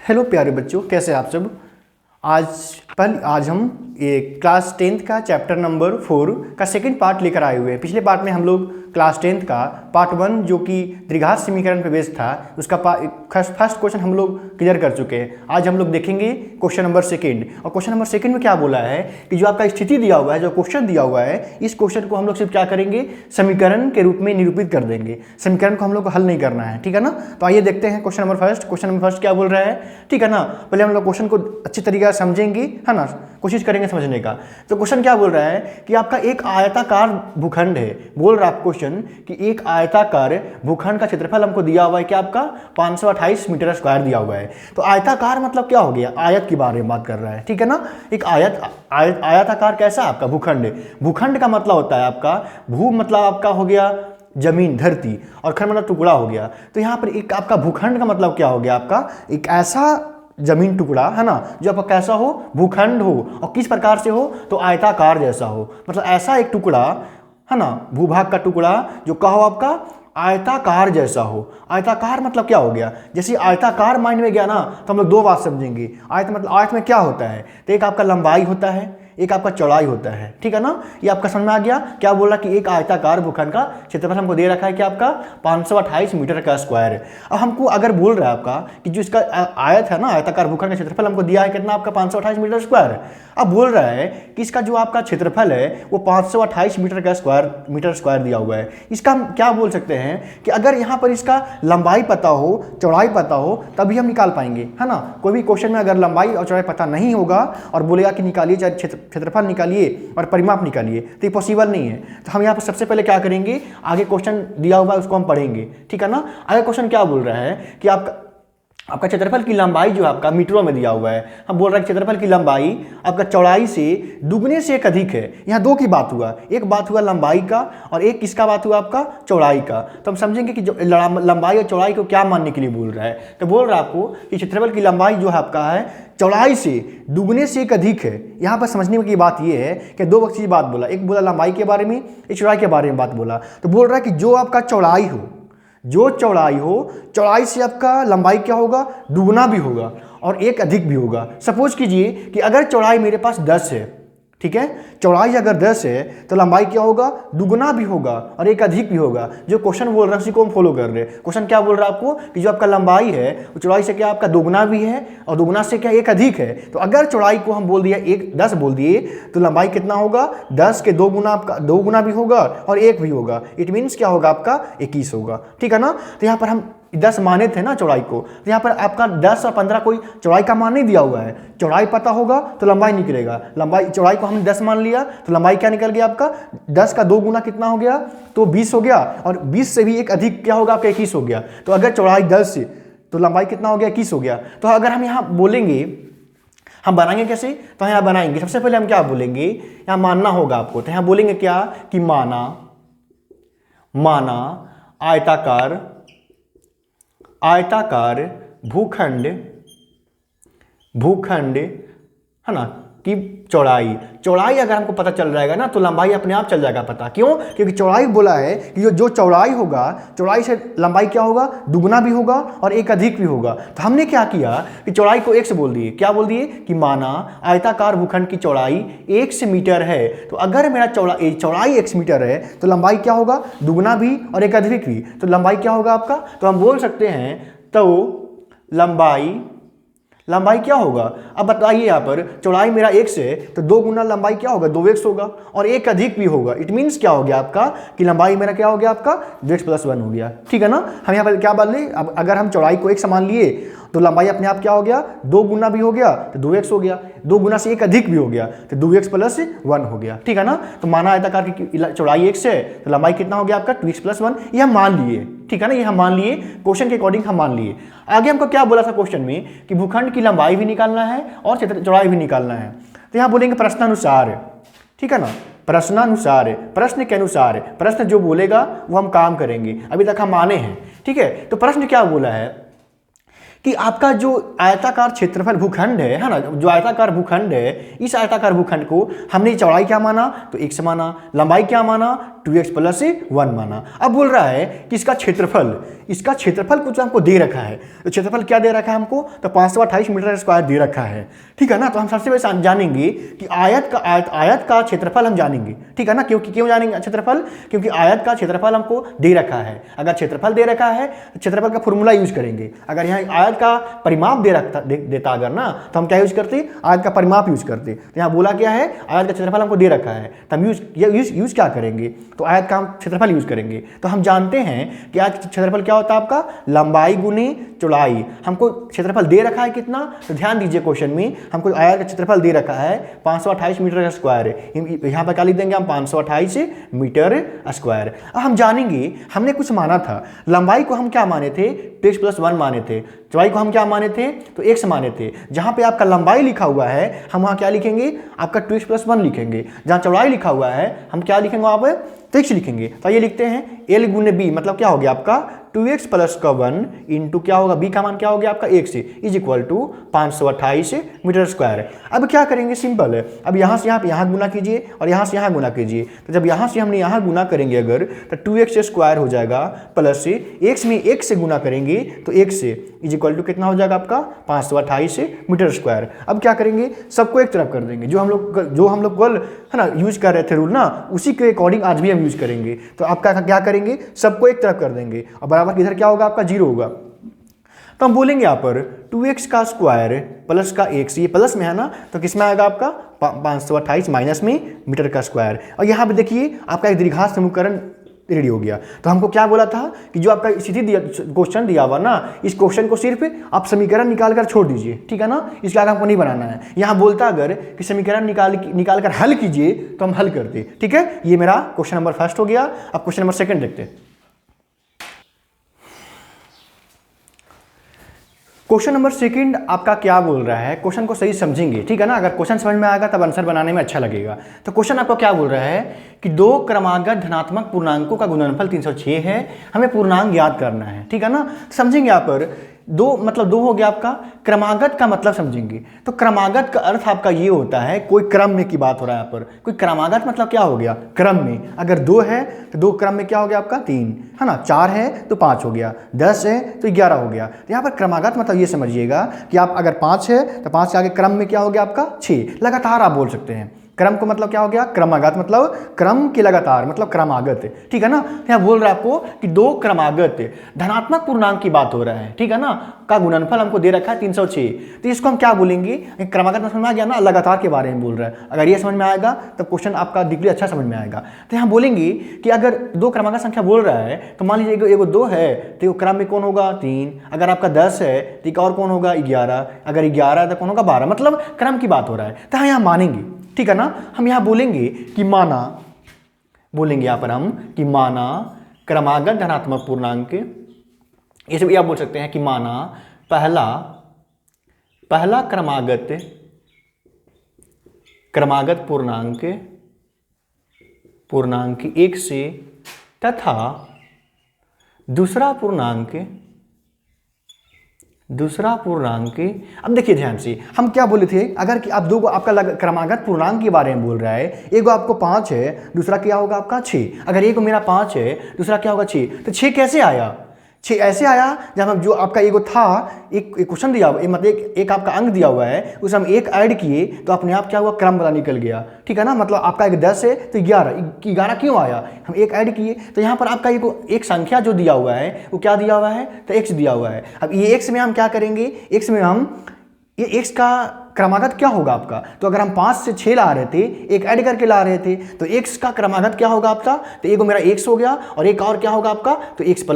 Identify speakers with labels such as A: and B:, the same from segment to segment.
A: Hello प्यारे बच्चों, कैसे आप सब। आज हम क्लास 10th का चैप्टर नंबर 4 का सेकंड पार्ट लेकर आए हुए हैं। पिछले पार्ट में हम लोग क्लास 10th का पार्ट 1 जो कि द्विघात समीकरण पर बेस्ड था, उसका फर्स्ट क्वेश्चन हम लोग क्लियर कर चुके हैं। आज हम लोग देखेंगे क्वेश्चन नंबर सेकंड। और क्वेश्चन नंबर सेकंड में क्या बोला है कि जो आपका स्थिति दिया हुआ है, जो क्वेश्चन दिया हुआ है, इस क्वेश्चन को हम लोग सिर्फ क्या करेंगे, समीकरण के रूप में निरूपित कर देंगे। समीकरण को हम लोग को हल नहीं करना है, ठीक है ना। तो आइए देखते हैं question number first. Question number first क्या बोल रहा है, ठीक है ना। पहले हम लोग क्वेश्चन को अच्छी तरीके से समझेंगे, है ना, कोशिश करेंगे समझने का। तो क्वेश्चन क्या बोल रहा है कि आपका एक आयताकार भूखंड है। बोल रहा है क्वेश्चन कि एक आयताकार भूखंड का क्षेत्रफल हमको दिया हुआ है कि आपका 528 मीटर स्क्वायर दिया हुआ है। तो आयताकार मतलब क्या हो गया, आयत के बारे में बात कर रहा है, ठीक है ना। एक आयताकार कैसा आपका भूखंड। भूखंड का मतलब होता है आपका, भू मतलब आपका हो गया जमीन, धरती, और खंड मतलब टुकड़ा हो गया। तो यहाँ पर एक आपका भूखंड का मतलब क्या हो गया, आपका एक ऐसा जमीन टुकड़ा, है ना, जो आपका कैसा हो, भूखंड हो, और किस प्रकार से हो, तो आयताकार जैसा हो। मतलब ऐसा एक टुकड़ा, है ना, भूभाग का टुकड़ा जो क्या हो आपका, आयताकार जैसा हो। आयताकार मतलब क्या हो गया, जैसे आयताकार माइंड में गया ना, तो हम लोग दो बात समझेंगे। आयत मतलब आयत में क्या होता है, तो एक आपका लंबाई होता है, एक आपका चौड़ाई होता है, ठीक है ना। ये आपका समझ में आ गया। क्या बोला कि एक आयताकार भूखंड का क्षेत्रफल हमको दे रखा है कि आपका 528 मीटर का स्क्वायर। अब हमको अगर बोल रहा है आपका कि जो इसका आयत है ना, आयताकार भूखंड का क्षेत्रफल हमको दिया है कितना, आपका 528 मीटर स्क्वायर। अब बोल रहा है कि इसका जो आपका क्षेत्रफल है वो 528 मीटर स्क्वायर दिया हुआ है। इसका हम क्या बोल सकते हैं कि अगर यहाँ पर इसका लंबाई पता हो, चौड़ाई पता हो, तभी हम निकाल पाएंगे, है ना। कोई भी क्वेश्चन में अगर लंबाई और चौड़ाई पता नहीं होगा और बोलेगा कि निकालिए, चाहे क्षेत्रफल निकालिए और परिमाप निकालिए, तो ये पॉसिबल नहीं है। तो हम यहाँ पर सबसे पहले क्या करेंगे, आगे क्वेश्चन दिया हुआ है उसको हम पढ़ेंगे, ठीक है ना। आगे क्वेश्चन क्या बोल रहा है कि आपका क्षेत्रफल की लंबाई जो आपका मीटरों में दिया हुआ है। हम बोल रहे हैं क्षेत्रफल की लंबाई आपका चौड़ाई से दुगने से एक अधिक है। यहाँ दो की बात हुआ, एक बात हुआ लंबाई का और एक किसका बात हुआ, आपका चौड़ाई का। तो हम समझेंगे कि जो लंबाई और चौड़ाई को क्या मानने के लिए बोल रहा है। तो बोल रहा है आपको कि क्षेत्रफल की लंबाई जो है आपका है चौड़ाई से दुगने से एक अधिक है। यहाँ पर समझने की बात यह है कि दो चीज बात बोला, एक बोला लंबाई के बारे में, एक चौड़ाई के बारे में बात बोला। तो बोल रहा है कि जो आपका चौड़ाई हो, जो चौड़ाई हो, चौड़ाई से आपका लंबाई क्या होगा, दुगना भी होगा और एक अधिक भी होगा। सपोज कीजिए कि अगर चौड़ाई मेरे पास 10 है, ठीक है, चौड़ाई अगर 10 है तो लंबाई क्या होगा, दुगना भी होगा और एक अधिक भी होगा। जो क्वेश्चन बोल रहा है उसी को हम फॉलो कर रहे हैं। क्वेश्चन क्या बोल रहा है आपको कि जो आपका लंबाई है वो चौड़ाई से क्या आपका दुगना भी है और दुगना से क्या एक अधिक है। तो अगर चौड़ाई को हम बोल दिया 10 बोल दिए, तो लंबाई कितना होगा, 10 के 2 गुना, आपका 2 गुना भी होगा और एक भी होगा। इट मीन्स क्या होगा, आपका 21 होगा, ठीक है ना। तो यहाँ पर हम 10 माने थे ना चौड़ाई को, तो यहाँ पर आपका 10 और 15 कोई चौड़ाई का मान नहीं दिया हुआ है। चौड़ाई पता होगा तो लंबाई निकलेगा। चौड़ाई को हमने 10 मान लिया तो लंबाई क्या निकल गया आपका, 10 का 2 गुना कितना हो गया, तो 20 हो गया, और 20 से भी एक अधिक क्या होगा आपका, 21 हो गया। तो अगर चौड़ाई 10 से तो लंबाई कितना हो गया, 21 हो गया। तो अगर हम यहाँ बोलेंगे, हम बनाएंगे कैसे, तो यहाँ बनाएंगे सबसे पहले हम क्या बोलेंगे, यहाँ मानना होगा आपको। तो यहाँ बोलेंगे क्या कि माना आयताकार भूखंड है ना की चौड़ाई अगर हमको पता चल जाएगा ना, तो लंबाई अपने आप चल जाएगा पता। क्यों, क्योंकि चौड़ाई बोला है कि जो चौड़ाई होगा, चौड़ाई से लंबाई क्या होगा, दुगना भी होगा और एक अधिक भी होगा। तो हमने क्या किया कि चौड़ाई को 1 से बोल दिए। क्या बोल दिए कि माना आयताकार भूखंड की चौड़ाई 1 मीटर है। तो अगर मेरा चौड़ाई 1 मीटर है तो लंबाई क्या होगा, दुगना भी और एक अधिक भी। तो लंबाई क्या होगा आपका, तो हम बोल सकते हैं तो लंबाई क्या होगा। अब बताइए, यहाँ पर चौड़ाई मेरा 1 से तो 2 गुना लंबाई क्या होगा, 2x होगा और एक अधिक भी होगा। इट मीन्स क्या हो गया आपका कि लंबाई मेरा क्या हो गया, आपका 2x + 1 हो गया, ठीक है ना। हम यहाँ पर क्या बदले, अब अगर हम चौड़ाई को 1 समान लिए तो लंबाई अपने आप क्या हो गया, 2 गुना भी हो गया तो 2x हो गया, 2 गुना से एक अधिक भी हो गया तो 2x + 1 हो गया, ठीक है ना। तो माना आयताकार की चौड़ाई 1 से तो लंबाई कितना हो गया आपका, 2x + 1। ये हम मान लिए, ठीक है ना, ये हम मान लिए, क्वेश्चन के अकॉर्डिंग हम मान लिए। आगे हमको क्या बोला था क्वेश्चन में कि भूखंड की लंबाई भी निकालना है और चौड़ाई भी निकालना है। तो यहाँ बोलेंगे प्रश्नानुसार, ठीक है ना, प्रश्नानुसार, प्रश्न के अनुसार, प्रश्न जो बोलेगा वो हम काम करेंगे। अभी तक हम माने हैं, ठीक है। तो प्रश्न क्या बोला है कि आपका जो आयताकार क्षेत्रफल भूखंड है ना, जो आयताकार भूखंड है, इस आयताकार भूखंड को हमने चौड़ाई क्या माना, तो x माना, लंबाई क्या माना, 2x + 1 माना। अब बोल रहा है कि इसका क्षेत्रफल कुछ हमको दे रखा है, तो क्षेत्रफल क्या दे रखा है हमको, तो 528 मीटर स्क्वायर दे रखा है, ठीक है ना। तो हम सबसे पहले जानेंगे कि आयत का क्षेत्रफल हम जानेंगे, ठीक है ना। क्यों जानेंगे क्षेत्रफल, क्योंकि आयत का क्षेत्रफल हमको दे रखा है। अगर क्षेत्रफल दे रखा है तो क्षेत्रफल का फॉर्मूला यूज करेंगे। अगर यहाँ आयत का परिमाप देता अगर ना, तो हम क्या यूज करते, आयत का परिमाप यूज करते। तो यहाँ बोला क्या है, आयत का क्षेत्रफल हमको दे रखा है, तो हम यूज क्या करेंगे, तो आयत का हम क्षेत्रफल यूज करेंगे। तो हम जानते हैं कि आयत का क्षेत्रफल क्या होता है आपका, लंबाई गुनी चौड़ाई। हमको क्षेत्रफल दे रखा है कितना, तो ध्यान दीजिए क्वेश्चन में हमको आयत का क्षेत्रफल दे रखा है 528 मीटर स्क्वायर। यहाँ पर क्या लिख देंगे हम, 528 मीटर स्क्वायर। अब हम जानेंगे, हमने कुछ माना था, लंबाई को हम क्या माने थे, 2x + 1 माने थे, चौड़ाई को हम क्या माने थे, तो x माने थे। जहां पे आपका लंबाई लिखा हुआ है हम वहां क्या लिखेंगे, आपका 2x + 1 लिखेंगे। जहां चौड़ाई लिखा हुआ है हम क्या लिखेंगे, वहां पे तो x लिखेंगे। तो ये लिखते हैं L × B, मतलब क्या हो गया आपका 2x + 1 इंटू क्या होगा, b का मान क्या हो गया आपका x = 528 मीटर स्क्वायर। अब क्या करेंगे, सिंपल है, अब यहाँ से यहाँ गुना कीजिए और यहाँ से यहाँ गुना कीजिए। तो जब यहाँ से हमने यहाँ गुना करेंगे अगर, तो 2x² हो जाएगा, प्लस से x में 1 से गुना करेंगे तो x = कितना हो जाएगा आपका 528 मीटर स्क्वायर। अब क्या करेंगे, सबको एक तरफ कर देंगे। जो हम लोग कल है ना यूज कर रहे थे रूल ना, उसी के अकॉर्डिंग आज भी हम यूज करेंगे। तो आपका क्या करेंगे, सबको एक तरफ कर देंगे और बराबर इधर क्या होगा आपका 0 होगा। तो हम बोलेंगे यहाँ पर 2x² प्लस का x, ये प्लस में है ना, तो किस में आएगा आपका 528 माइनस में मीटर का स्क्वायर। और यहाँ पे देखिए आपका एक द्विघात समीकरण रेडी हो गया। तो हमको क्या बोला था कि जो आपका स्थिति क्वेश्चन दिया हुआ ना, इस क्वेश्चन को सिर्फ आप समीकरण निकाल कर छोड़ दीजिए, ठीक है ना, इसके आगे हमको नहीं बनाना है। यहाँ बोलता अगर कि समीकरण निकाल कर हल कीजिए तो हम हल करते, ठीक है। ये मेरा क्वेश्चन नंबर 1 हो गया। अब क्वेश्चन नंबर 2 देखते हैं। क्वेश्चन नंबर 2 आपका क्या बोल रहा है, क्वेश्चन को सही समझेंगे, ठीक है ना। अगर क्वेश्चन समझ में आएगा तब आंसर बनाने में अच्छा लगेगा। तो क्वेश्चन आपको क्या बोल रहा है कि 2 क्रमागत धनात्मक पूर्णांकों का गुणनफल 306 है, हमें पूर्णांक याद करना है, ठीक है ना। समझेंगे यहाँ पर 2 मतलब 2 हो गया आपका, क्रमागत का मतलब समझेंगे। तो क्रमागत का अर्थ आपका ये होता है, कोई क्रम में की बात हो रहा है यहाँ पर। कोई क्रमागत मतलब क्या हो गया, क्रम में। अगर 2 है तो 2 क्रम में क्या हो गया आपका 3, है ना, 4 है तो 5 हो गया, 10 है तो 11 हो गया। तो यहाँ पर क्रमागत मतलब ये समझिएगा कि आप अगर 5 है तो 5 के आगे क्रम में क्या हो गया आपका 6, लगातार आप बोल सकते हैं। क्रम को मतलब क्या हो गया, क्रमागत मतलब क्रम के लगातार, मतलब क्रमागत, ठीक है ना। यहाँ बोल रहा है आपको कि 2 क्रमागत धनात्मक पूर्णांक की बात हो रहा है, ठीक है ना, का गुणनफल हमको दे रखा है 306। तो इसको हम क्या बोलेंगे, क्रमागत में समझ में आ गया ना, लगातार के बारे में बोल रहा है। अगर ये समझ में आएगा तब क्वेश्चन आपका डिग्री अच्छा समझ में आएगा। तो यहाँ बोलेंगे कि अगर 2 क्रमागत संख्या बोल रहा है तो मान लीजिए एगो 2 है तो क्रम में कौन होगा 3, अगर आपका 10 है तो एक और कौन होगा 11, अगर 11 है तो कौन होगा 12, मतलब क्रम की बात हो रहा है। तो यहाँ मानेंगे, ठीक है ना। हम यहाँ बोलेंगे कि माना, बोलेंगे यहाँ पर हम कि माना क्रमागत धनात्मक पूर्णांक, ये सब आप बोल सकते हैं कि माना पहला क्रमागत पूर्णांक 1 से तथा दूसरा पूर्णांक। अब देखिए ध्यान से, हम क्या बोले थे, अगर कि आप 2 को आपका क्रमागत पूर्णांक के बारे में बोल रहा है, एगो आपको 5 है, दूसरा क्या होगा आपका 6। अगर एक मेरा 5 है, दूसरा क्या होगा 6, तो 6 कैसे आया, 6 ऐसे आया जब जो आपका एगो था, एक क्वेश्चन दिया हुआ, मतलब एक आपका अंक दिया हुआ है, उसे हम 1 ऐड किए तो अपने आप क्या हुआ, क्रम पता निकल गया, ठीक है ना। मतलब आपका एक 10 है तो 11 क्यों आया, हम 1 ऐड किए। तो यहाँ पर आपका एक संख्या जो दिया हुआ है वो क्या दिया हुआ है, तो x दिया हुआ है। अब ये x में हम क्या करेंगे, x में हम ये x का क्रमागत क्या होगा आपका, तो अगर हम 5 से 6 ला रहे थे, एक ऐड करके ला रहे थे, तो x का क्रमागत क्या होगा आपका, तो एक मेरा x हो गया और एक और क्या होगा आपका, तो x +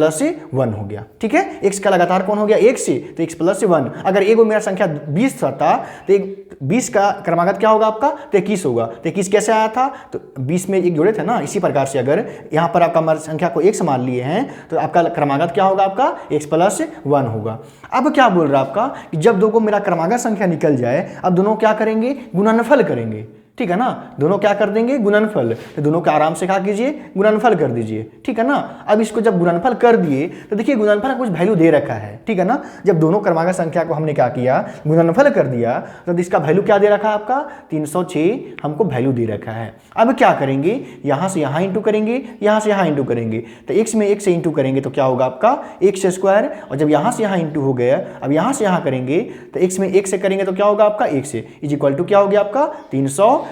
A: 1 हो गया, ठीक है। x का लगातार कौन हो गया 1 से, तो x + 1। अगर एक मेरा संख्या 20 था तो 20 का क्रमागत क्या होगा आपका, तो 21 होगा। तो 21 कैसे आया था, तो 20 में 1 जोड़े थे ना। इसी प्रकार से अगर यहाँ पर आपका संख्या को 1 मान लिए हैं तो आपका क्रमागत क्या होगा आपका, x + 1 होगा। अब क्या बोल रहा है आपका कि जब 2 को मेरा क्रमागत संख्या निकल जाए, अब दोनों क्या करेंगे, गुणनफल करेंगे, ठीक है ना। दोनों क्या कर देंगे, गुणनफल, तो दोनों का आराम से क्या कीजिए, गुणनफल कर दीजिए, ठीक है ना। अब इसको जब गुणनफल कर दिए तो देखिए गुणनफल का कुछ वैल्यू दे रखा है, ठीक है ना। जब दोनों क्रमांक संख्या को हमने क्या किया, गुणनफल कर दिया, तो इसका वैल्यू क्या दे रखा है आपका, 306 हमको वैल्यू दे रखा है। अब क्या करेंगे, यहाँ से यहाँ इंटू करेंगे, यहाँ से यहाँ इंटू करेंगे, तो x में 1 से इंटू करेंगे तो क्या होगा आपका x स्क्वायर, और जब यहाँ से यहाँ इंटू हो गया, अब यहाँ से यहाँ करेंगे तो x में 1 से करेंगे तो क्या होगा आपका x इज इक्वल टू क्या हो गया आपका 306।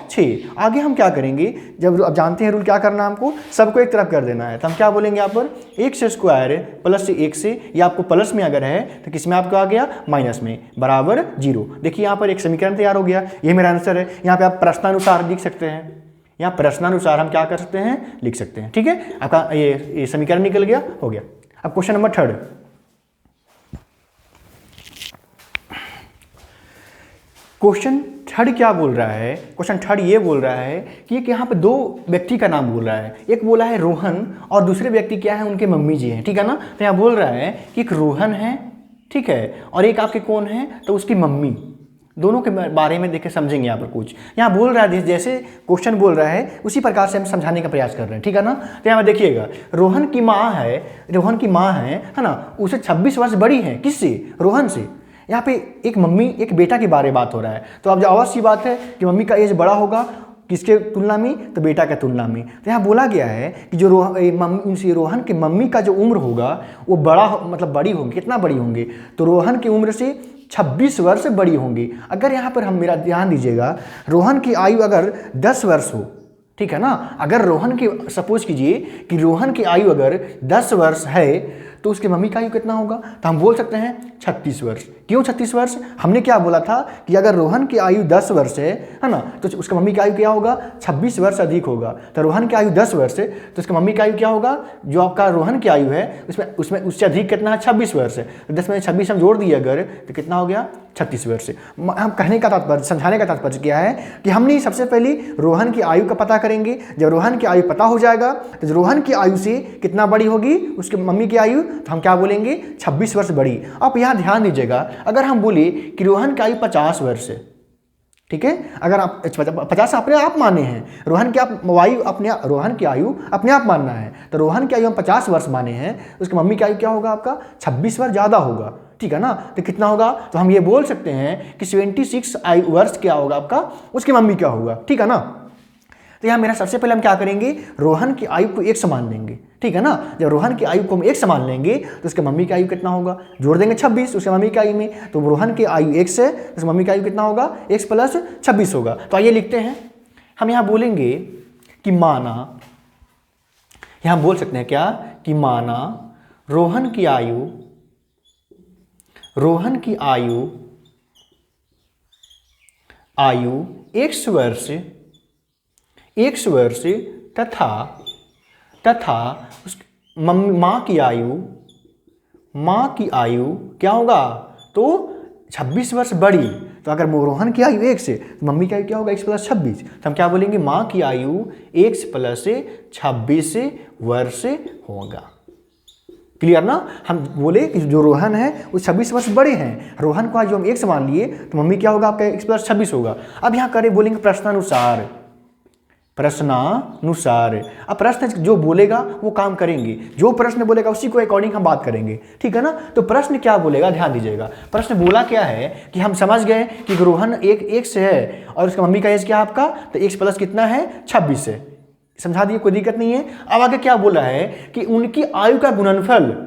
A: आगे हम क्या करेंगे, जब अब जानते हैं रूल क्या करना है, हमको सबको एक तरफ कर देना है, तो हम क्या बोलेंगे यहाँ पर x स्क्वायर प्लस 1 से, या आपको प्लस में अगर है तो किस में आपका आ गया, माइनस में, बराबर 0। देखिए यहाँ पर एक समीकरण तैयार हो गया, ये मेरा आंसर है। यहाँ पे आप प्रश्नानुसार लिख सकते हैं, यहाँ प्रश्नानुसार हम क्या कर सकते हैं, लिख सकते हैं, ठीक है। आपका ये समीकरण निकल गया, हो गया। अब क्वेश्चन नंबर 3, क्वेश्चन 3 क्या बोल रहा है, क्वेश्चन 3 ये बोल रहा है कि एक यहाँ पे दो व्यक्ति का नाम बोल रहा है, एक बोला है रोहन और दूसरे व्यक्ति क्या है, उनके मम्मी जी हैं, ठीक है ना। तो यहाँ बोल रहा है कि एक रोहन है, ठीक है, और एक आपके कौन है, तो उसकी मम्मी, दोनों के बारे में देखे समझेंगे यहाँ पर कुछ। यहाँ बोल रहा है जैसे क्वेश्चन बोल रहा है उसी प्रकार से हम समझाने का प्रयास कर रहे हैं, ठीक है ना। तो यहाँ देखिएगा, रोहन की माँ है ना, उसे 26 वर्ष बड़ी है, किससे, रोहन से। यहाँ पे एक मम्मी एक बेटा के बारे में बात हो रहा है, तो अब अवश्य बात है कि मम्मी का एज बड़ा होगा किसके तुलना में, तो बेटा के तुलना में। तो यहाँ बोला गया है कि जो रोहन की मम्मी का जो उम्र होगा वो मतलब बड़ी होंगी, कितना बड़ी होंगे, तो रोहन की उम्र से 26 वर्ष बड़ी होंगी। अगर यहाँ पर हम मेरा ध्यान दीजिएगा, रोहन की आयु अगर 10 वर्ष हो, ठीक है ना, अगर रोहन की सपोज कीजिए कि रोहन की आयु अगर 10 वर्ष है तो उसके मम्मी का आयु कितना होगा, तो हम बोल सकते हैं 36 वर्ष। क्यों 36 वर्ष, हमने क्या बोला था कि अगर रोहन की आयु 10 वर्ष है ना, तो उसका मम्मी की आयु क्या होगा, 26 वर्ष अधिक होगा। तो रोहन की आयु 10 वर्ष है तो उसका मम्मी की आयु क्या होगा, जो आपका रोहन की आयु है उसमें उससे अधिक कितना है, 26 वर्ष है। तो 10 में 26 हम जोड़ दिए अगर, तो कितना हो गया, 36 वर्ष। हम कहने का तात्पर्य, समझाने का तात्पर्य क्या है कि हमने सबसे पहले रोहन की आयु का पता करेंगे। जब रोहन की आयु पता हो जाएगा तो रोहन की आयु से कितना बड़ी होगी उसकी मम्मी की आयु, तो हम क्या बोलेंगे, 26 वर्ष बड़ी। आप यहाँ ध्यान दीजिएगा, अगर हम बोले कि रोहन की आयु 50 वर्ष है, ठीक है, अगर आप 50 अपने आप माने हैं, रोहन की आयु अपने आप मानना है, तो रोहन की आयु हम 50 वर्ष माने हैं, उसकी मम्मी की आयु क्या होगा आपका, 26 वर्ष ज़्यादा होगा, ठीक है ना। तो कितना होगा, तो हम ये बोल सकते हैं कि 76 वर्ष क्या होगा आपका, उसकी मम्मी क्या होगा, ठीक है ना। तो यहाँ मेरा सबसे पहले हम क्या करेंगे, रोहन की आयु को 1 समान लेंगे, ठीक है ना। जब रोहन की आयु को हम 1 समान लेंगे तो उसके मम्मी की आयु कितना होगा, जोड़ देंगे 26 उसके मम्मी की आयु में, तो रोहन की आयु 1 से उसकी मम्मी की आयु कितना होगा, 1 प्लस 26 होगा। तो आइए लिखते हैं, हम यहाँ बोलेंगे कि माना, यहाँ बोल सकते हैं क्या कि माना रोहन की आयु 1 वर्ष तथा उस माँ की आयु क्या होगा, तो 26 वर्ष बड़ी। तो अगर रोहन की आयु 1 से, तो मम्मी की आयु क्या होगा, 1 प्लस 26, तो हम क्या बोलेंगे, माँ की आयु 1 प्लस 26 वर्ष होगा। क्लियर ना। हम बोले कि जो रोहन है वो 26 वर्ष बड़े हैं, रोहन को जो हम 1 से मान लिए तो मम्मी क्या होगा आपका 1 प्लस 26 होगा। अब यहाँ करें, बोलेंगे प्रश्नानुसार। अब प्रश्न जो बोलेगा वो काम करेंगे, जो प्रश्न बोलेगा उसी को अकॉर्डिंग हम बात करेंगे, ठीक है ना। तो प्रश्न क्या बोलेगा, ध्यान दीजिएगा, प्रश्न बोला क्या है कि हम समझ गए कि रोहन 1 से है और उसका मम्मी का एज क्या आपका, तो 1 प्लस कितना है, 26 है, समझा दिए, कोई दिक्कत नहीं है। अब आगे क्या बोला है कि उनकी आयु का गुणनफल,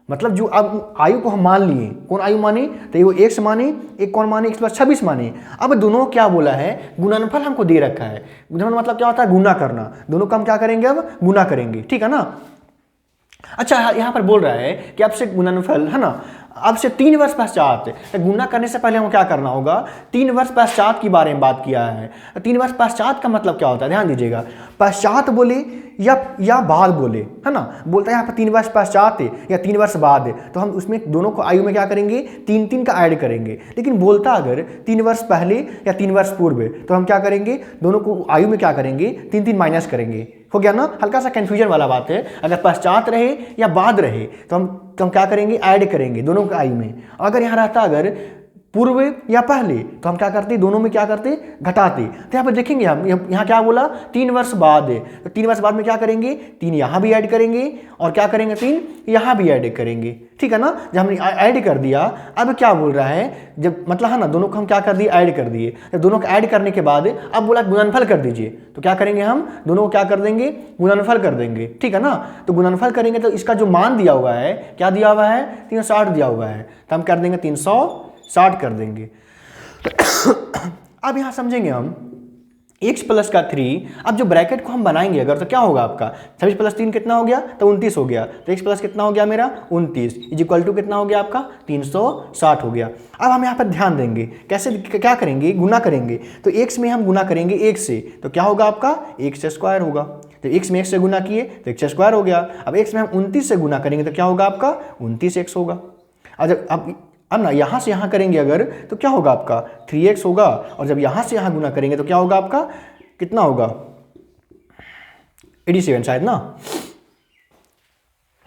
A: मतलब जो अब आयु को हम मान लिए, कौन आयु माने, तो वो 1 माने, एक कौन माने, 1 प्लस 26 माने। अब दोनों क्या बोला है, गुणनफल हमको दे रखा है। गुणनफल मतलब क्या होता है, गुना करना, दोनों का हम क्या करेंगे, अब गुना करेंगे, ठीक है ना। अच्छा, यहाँ पर बोल रहा है कि अब से गुणनफल है ना, अब से 3 वर्ष पश्चात, गुना करने से पहले हमको क्या करना होगा, 3 वर्ष पश्चात के बारे में बात किया है। 3 वर्ष पश्चात का मतलब क्या होता है, ध्यान दीजिएगा, पश्चात बोले या बाद बोले, है ना, बोलता है यहाँ पर 3 वर्ष पश्चात या 3 वर्ष बाद, तो हम उसमें दोनों को आयु में क्या करेंगे, 3 का ऐड करेंगे। लेकिन बोलता अगर 3 वर्ष पहले या 3 वर्ष पूर्व, तो हम क्या करेंगे, दोनों को आयु में क्या करेंगे, 3 माइनस करेंगे। हो गया ना, हल्का सा कंफ्यूजन वाला बात है, अगर पश्चात रहे या बाद रहे तो हम क्या करेंगे, ऐड करेंगे दोनों की आयु में। अगर यहाँ रहता अगर पूर्व या पहले, तो हम क्या करते, दोनों में क्या करते, घटाते। तो यहाँ पर देखेंगे हम, यहाँ क्या बोला, 3 वर्ष बाद है, तो 3 वर्ष बाद में क्या करेंगे, 3 यहाँ भी ऐड करेंगे और क्या करेंगे, 3 यहाँ भी ऐड करेंगे, ठीक है ना। जब हमने ऐड कर दिया, अब क्या बोल रहा है, जब मतलब है ना, दोनों को हम क्या कर दिए, ऐड कर दिए। जब दोनों को ऐड करने के बाद अब बोला गुणनफल कर दीजिए, तो क्या करेंगे हम, दोनों को क्या कर देंगे, गुणनफल कर देंगे, ठीक है ना। तो गुणनफल करेंगे तो इसका जो मान दिया हुआ है, क्या दिया हुआ है, 360 दिया हुआ है, तो हम कर देंगे 360 कर देंगे। अब यहां समझेंगे हम x प्लस का 3, अब जो ब्रैकेट को हम बनाएंगे अगर, तो क्या होगा आपका 26 प्लस 3 कितना हो गया, तो 29 हो गया। तो x प्लस कितना हो गया मेरा 29 इज इक्वल टू कितना हो गया आपका 360 हो गया। अब हम यहाँ पर ध्यान देंगे कैसे, क्या करेंगे, गुना करेंगे। तो x में हम गुना करेंगे 1 से, तो क्या होगा आपका x स्क्वायर होगा। तो x में 1 से गुना किए तो x स्क्वायर हो गया। अब x में हम 29 से गुना करेंगे तो क्या होगा आपका 29x होगा। अब ना यहाँ से यहाँ करेंगे अगर, तो क्या होगा आपका 3x होगा। और जब यहाँ से यहाँ गुना करेंगे तो क्या होगा आपका, कितना होगा 87 शायद ना,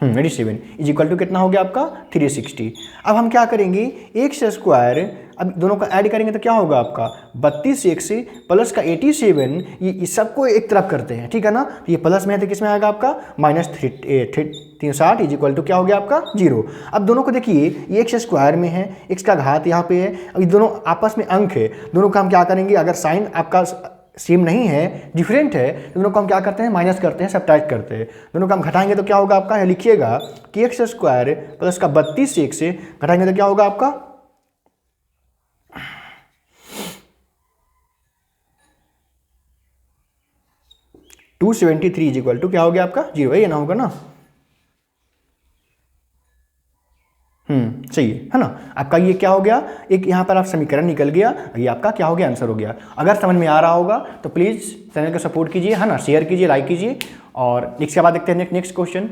A: 87 इज इक्वल टू कितना हो गया आपका 360। अब हम क्या करेंगे, x स्क्वायर, अब दोनों को ऐड करेंगे तो क्या होगा आपका 32x प्लस का 87, ये सबको एक तरफ करते हैं, ठीक है ना। तो ये प्लस में है तो किस में आएगा आपका -360 इज इक्वल टू क्या हो गया आपका 0। अब दोनों को देखिए, ये x स्क्वायर में है, x का घात यहाँ पे है, अब ये दोनों आपस में अंक है, दोनों का हम क्या करेंगे, अगर साइन आपका सेम नहीं है, डिफरेंट है, दोनों को हम क्या करते हैं, माइनस करते हैं, सब्ट्रैक्ट करते हैं। दोनों को हम घटाएंगे तो क्या होगा आपका, लिखिएगा कि x स्क्वायर प्लस का 32x घटाएंगे तो क्या होगा आपका 273 इज इक्वल टू क्या हो गया आपका 0, ये ना होगा ना, सही है ना। आपका ये क्या हो गया, एक यहाँ पर आप समीकरण निकल गया, ये आपका क्या हो गया, आंसर हो गया। अगर समझ में आ रहा होगा तो प्लीज़ चैनल को सपोर्ट कीजिए, है ना, शेयर कीजिए, लाइक कीजिए। और इसके बाद देखते हैं नेक्स्ट क्वेश्चन।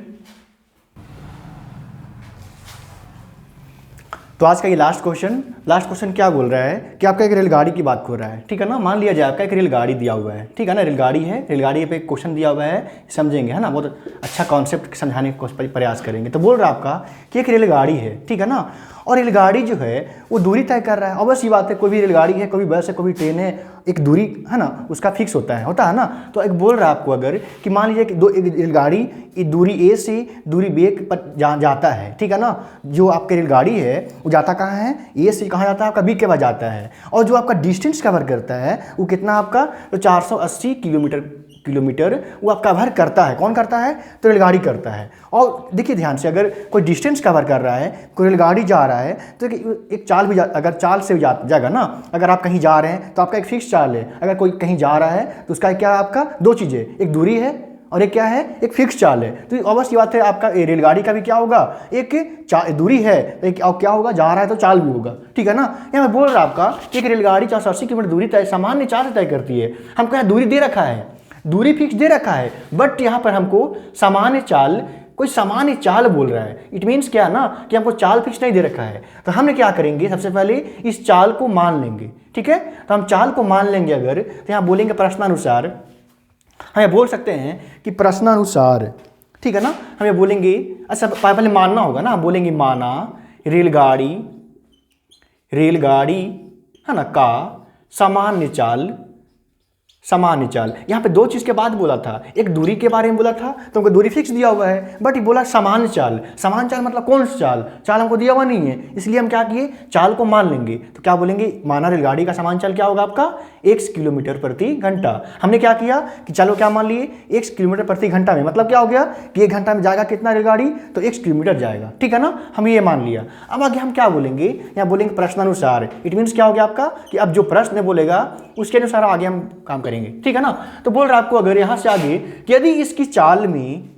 A: तो आज का ये लास्ट क्वेश्चन क्या बोल रहा है कि आपका एक रेलगाड़ी की बात हो रहा है, ठीक है ना। मान लिया जाए आपका एक रेलगाड़ी दिया हुआ है, ठीक है ना, रेलगाड़ी है, रेलगाड़ी पे एक क्वेश्चन दिया हुआ है, समझेंगे, है ना, बहुत अच्छा कॉन्सेप्ट समझाने का प्रयास करेंगे। तो बोल रहा है आपका कि एक रेलगाड़ी है, ठीक है ना, और रेलगाड़ी जो है वो दूरी तय कर रहा है। ऑब्वियस सी बात है, कोई भी रेलगाड़ी है, कोई बस है, कोई ट्रेन है, एक दूरी है ना उसका फिक्स होता है ना। तो एक बोल रहा है आपको अगर कि मान लीजिए कि एक रेलगाड़ी दूरी ए से दूरी बी पर जाता है, ठीक है ना। जो आपकी रेलगाड़ी है वो जाता कहाँ है, ए से कहाँ जाता है आपका, बी के पास जाता है। और जो आपका डिस्टेंस कवर करता है वो कितना आपका, तो 480 किलोमीटर वो आप कवर करता है। कौन करता है, तो रेलगाड़ी करता है। और देखिए ध्यान से, अगर कोई डिस्टेंस कवर कर रहा है, कोई रेलगाड़ी जा रहा है, तो एक चाल भी अगर चाल से जाएगा ना, अगर आप कहीं जा रहे हैं तो आपका एक फिक्स चाल है, अगर कोई कहीं जा रहा है तो उसका क्या है, आपका दो चीज़ें, एक दूरी है और एक क्या है, एक फिक्स चाल है। तो अवश्य बात है, आपका रेलगाड़ी का भी क्या होगा, एक दूरी है, एक और क्या होगा, जा रहा है तो चाल भी होगा, ठीक है ना। यहाँ मैं बोल रहा आपका कि एक रेलगाड़ी 480 किलोमीटर दूरी तय सामान्य चाल तय करती है। हमको यहाँ दूरी दे रखा है, दूरी फिक्स दे रखा है, बट यहाँ पर हमको सामान्य चाल, कोई सामान्य चाल बोल रहा है। इट मीन्स क्या ना कि हमको चाल फिक्स नहीं दे रखा है। तो हमने क्या करेंगे, सबसे पहले इस चाल को मान लेंगे, ठीक है। तो हम चाल को मान लेंगे अगर, तो यहाँ बोलेंगे प्रश्नानुसार, हम ये बोल सकते हैं कि प्रश्नानुसार, ठीक है ना। हम ये बोलेंगे, अच्छा पहले मानना होगा ना, हम बोलेंगे माना रेलगाड़ी है ना का सामान्य चाल। यहाँ पे दो चीज़ के बाद बोला था, एक दूरी के बारे में बोला था तो हमको दूरी फिक्स दिया हुआ है, बट ये बोला सामान्य चाल। सामान्य चाल मतलब कौन सी चाल हमको दिया हुआ नहीं है, इसलिए हम क्या किए, चाल को मान लेंगे। तो क्या बोलेंगे, माना रेलगाड़ी का सामान्य चाल क्या होगा आपका, x किलोमीटर प्रति घंटा। हमने क्या किया कि चलो क्या मान लिए, x किलोमीटर प्रति घंटा में मतलब क्या हो गया कि 1 घंटा में जाएगा कितना रेलगाड़ी, तो x किलोमीटर जाएगा, ठीक है ना। हम ये मान लिया। अब आगे हम क्या बोलेंगे, यहाँ बोलेंगे प्रश्नानुसार। इट मीन्स क्या हो गया आपका कि अब जो प्रश्न बोलेगा उसके अनुसार आगे हम काम करेंगे, ठीक है ना। तो बोल रहा आपको अगर यहाँ से आगे कि यदि इसकी चाल में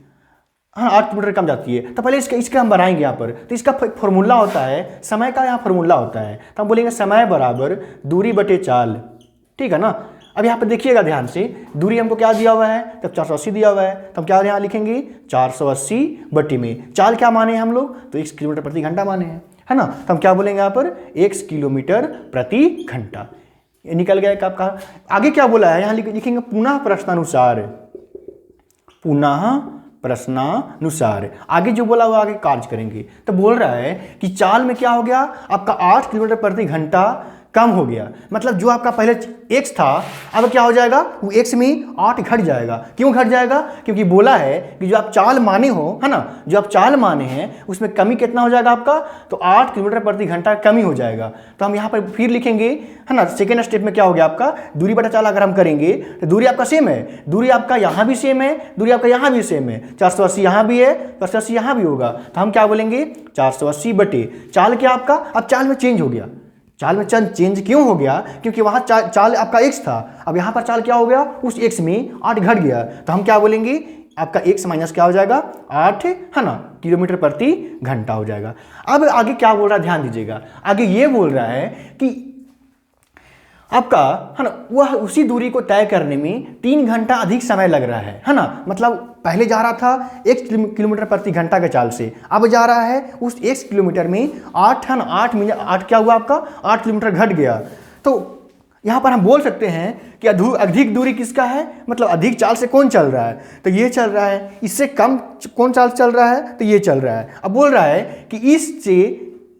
A: 8 किलोमीटर कम जाती है, तो पहले इसका हम बनाएंगे यहाँ पर। तो इसका फॉर्मूला होता है, समय का यहाँ फॉर्मूला होता है। तो हम बोलेंगे समय बराबर दूरी बटे चाल, ठीक है ना। अब यहाँ पर देखिएगा ध्यान से, दूरी हमको क्या दिया हुआ है, तब 480 दिया हुआ है, तो हम क्या यहाँ लिखेंगे 480 बटे में चाल क्या माने हैं हम लोग, तो 1 किलोमीटर प्रति घंटा माने हैं, है ना। तो हम क्या बोलेंगे यहाँ पर 1 किलोमीटर प्रति घंटा। ये निकल गया एक आपका। आगे क्या बोला है, यहाँ लिखेंगे पुनः प्रश्नानुसार। आगे जो बोला वो आगे कार्य करेंगे। तो बोल रहा है कि चाल में क्या हो गया आपका 8 किलोमीटर प्रति घंटा कम हो गया, मतलब जो आपका पहले x था अब क्या हो जाएगा, वो x में 8 घट जाएगा। क्यों घट जाएगा, क्योंकि बोला है कि जो आप चाल माने हो, है ना, जो आप चाल माने हैं उसमें कमी कितना हो जाएगा आपका, तो 8 किलोमीटर प्रति घंटा कमी हो जाएगा। तो हम यहाँ पर फिर लिखेंगे, है ना, सेकेंड स्टेप में क्या हो गया आपका, दूरी बटा चाल अगर हम करेंगे तो दूरी आपका सेम है, दूरी आपका यहाँ भी सेम है, दूरी आपका यहाँ भी सेम है, 480 यहाँ भी है, 480 यहाँ भी होगा। तो हम क्या बोलेंगे 480 बटे चाल क्या आपका, अब चाल में चेंज हो गया। चाल में चेंज क्यों हो गया, क्योंकि वहाँ चाल आपका x था, अब यहाँ पर चाल क्या हो गया, उस x में 8 घट गया। तो हम क्या बोलेंगे आपका x माइनस क्या हो जाएगा 8, है ना, किलोमीटर प्रति घंटा हो जाएगा। अब आगे क्या बोल रहा है ध्यान दीजिएगा, आगे ये बोल रहा है कि आपका, है ना, वह उसी दूरी को तय करने में 3 घंटा अधिक समय लग रहा है ना, मतलब पहले जा रहा था 1 किलोमीटर प्रति घंटा के चाल से, अब जा रहा है उस 1 किलोमीटर में 8, है ना, 8 क्या हुआ आपका 8 किलोमीटर घट गया। तो यहाँ पर हम बोल सकते हैं कि अधिक दूरी किसका है, मतलब अधिक चाल से कौन चल रहा है, तो ये चल रहा है। इससे कम कौन चाल चल रहा है, तो ये चल रहा है। अब बोल रहा है कि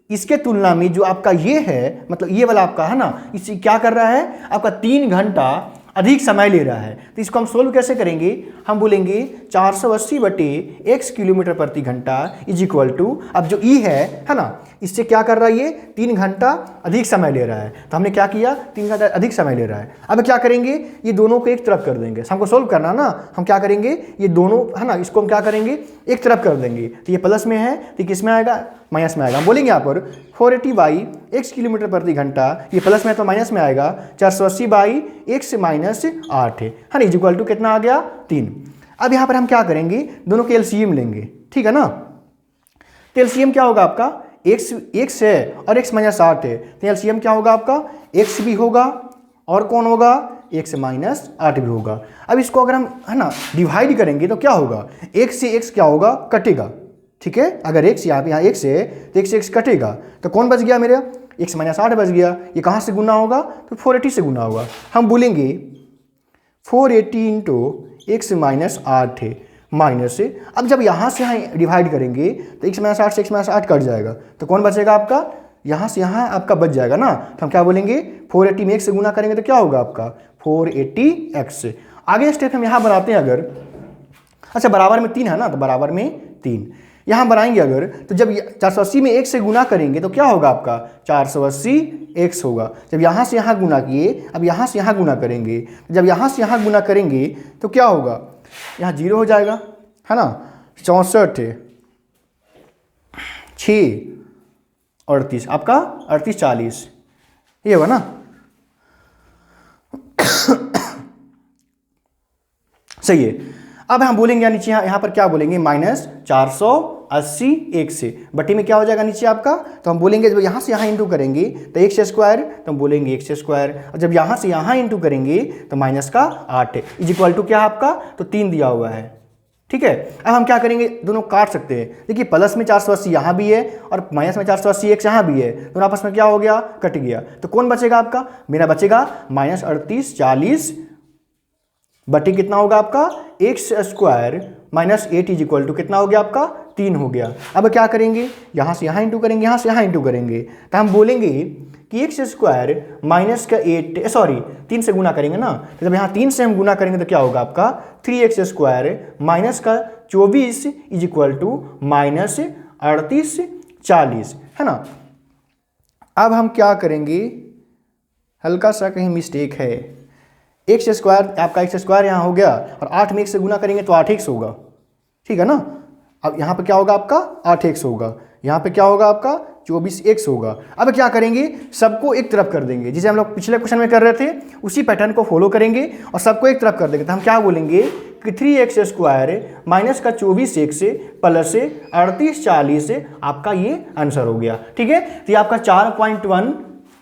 A: इसके तुलना में जो आपका ये है, मतलब ये वाला आपका, है ना, इसे क्या कर रहा है आपका 3 घंटा अधिक समय ले रहा है। तो इसको हम सोल्व कैसे करेंगे, हम बोलेंगे 480 बटे x किलोमीटर प्रति घंटा इज इक्वल टू, अब जो ई है ना, इससे क्या कर रहा है, ये 3 घंटा अधिक समय ले रहा है। तो हमने क्या किया, 3 घंटा अधिक समय ले रहा है। अब क्या करेंगे, ये दोनों को एक तरफ कर देंगे, हमको सोल्व करना ना, हम क्या करेंगे ये दोनों, है ना, इसको हम क्या करेंगे एक तरफ कर देंगे। तो ये प्लस में है तो किस में आएगा, माइनस में आएगा। हम बोलेंगे यहाँ पर 480 बाई x किलोमीटर प्रति घंटा, ये प्लस में तो माइनस में आएगा, 480 बाई x माइनस 8 है ना, इज इक्वल टू कितना आ गया 3। अब यहाँ पर हम क्या करेंगे, दोनों के एलसीएम लेंगे, ठीक है ना। तो एलसीएम क्या होगा आपका, x है और x माइनस 8 है, तो एलसीएम क्या होगा आपका, x भी होगा और कौन होगा, x माइनस 8 भी होगा। अब इसको अगर हम, है ना, डिवाइड करेंगे तो क्या होगा, x से x क्या होगा, कटेगा, ठीक है। अगर x यहाँ x है तो x से x कटेगा, तो कौन बच गया मेरा, x माइनस 8 बच गया। ये कहाँ से गुना होगा, तो 480 से गुना होगा। हम बोलेंगे 480 इंटू x माइनस 8 है माइनस से, अब जब यहाँ से यहाँ डिवाइड करेंगे तो x माइनस 8 से x माइनस 8 कट जाएगा, तो कौन बचेगा आपका, यहाँ से यहाँ आपका बच जाएगा ना। तो हम क्या बोलेंगे 480 में x से गुना करेंगे तो क्या होगा आपका 480x। आगे स्टेप हम यहाँ बनाते हैं, अगर अच्छा बराबर में 3 है ना, तो बराबर में 3 यहाँ बनाएंगे अगर, तो जब 480 में 1 से गुना करेंगे तो क्या होगा आपका 480x होगा। जब यहाँ से यहाँ गुना किए, अब यहाँ से यहाँ गुना करेंगे, जब यहाँ से यहाँ गुना करेंगे तो क्या होगा, यहाँ 0 हो जाएगा, है ना, 64 6 38 आपका 38 40 ये होगा ना। सही है। अब हम बोलेंगे नीचे यहाँ पर क्या बोलेंगे, माइनस 480 1 से बटे में क्या हो जाएगा नीचे आपका, तो हम बोलेंगे जब यहाँ से यहाँ इंटू करेंगे तो x स्क्वायर, तो हम बोलेंगे x स्क्वायर, और जब यहाँ से यहाँ इंटू करेंगे तो माइनस का 8 इज इक्वल टू क्या आपका, तो 3 दिया हुआ है, ठीक है। अब हम क्या करेंगे, दोनों काट सकते हैं। देखिए प्लस में 480 यहाँ भी है और माइनस में 480 x यहाँ भी है, दोनों आपस में क्या हो गया, कट गया। तो कौन बचेगा आपका, मेरा बचेगा माइनस 38 40 बटे कितना होगा आपका x square minus 8 is equal to कितना हो गया आपका 3 हो गया। अब क्या करेंगे, यहाँ से यहाँ इंटू करेंगे, यहाँ से यहाँ इंटू करेंगे, तो हम बोलेंगे कि x स्क्वायर माइनस का 3 से गुना करेंगे ना, तो जब यहाँ 3 से हम गुना करेंगे तो क्या होगा आपका 3x स्क्वायर माइनस का 24 इज इक्वल टू माइनस 38 40, है ना। अब हम क्या करेंगे, हल्का सा कहीं मिस्टेक है, x स्क्वायर आपका x स्क्वायर यहाँ हो गया और 8 में 1 से गुना करेंगे तो 8x होगा, ठीक है ना। अब यहाँ पे क्या होगा आपका 8x होगा, यहाँ पे क्या होगा आपका 24x होगा। अब क्या करेंगे, सबको एक तरफ कर देंगे, जिसे हम लोग पिछले क्वेश्चन में कर रहे थे उसी पैटर्न को फॉलो करेंगे और सबको एक तरफ कर देंगे। तो हम क्या बोलेंगे कि 3x स्क्वायर माइनस का 24x प्लस 38 40 आपका ये आंसर हो गया, ठीक है। तो ये आपका 4.1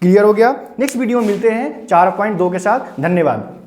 A: क्लियर हो गया। नेक्स्ट वीडियो में मिलते हैं 4.2 के साथ। धन्यवाद।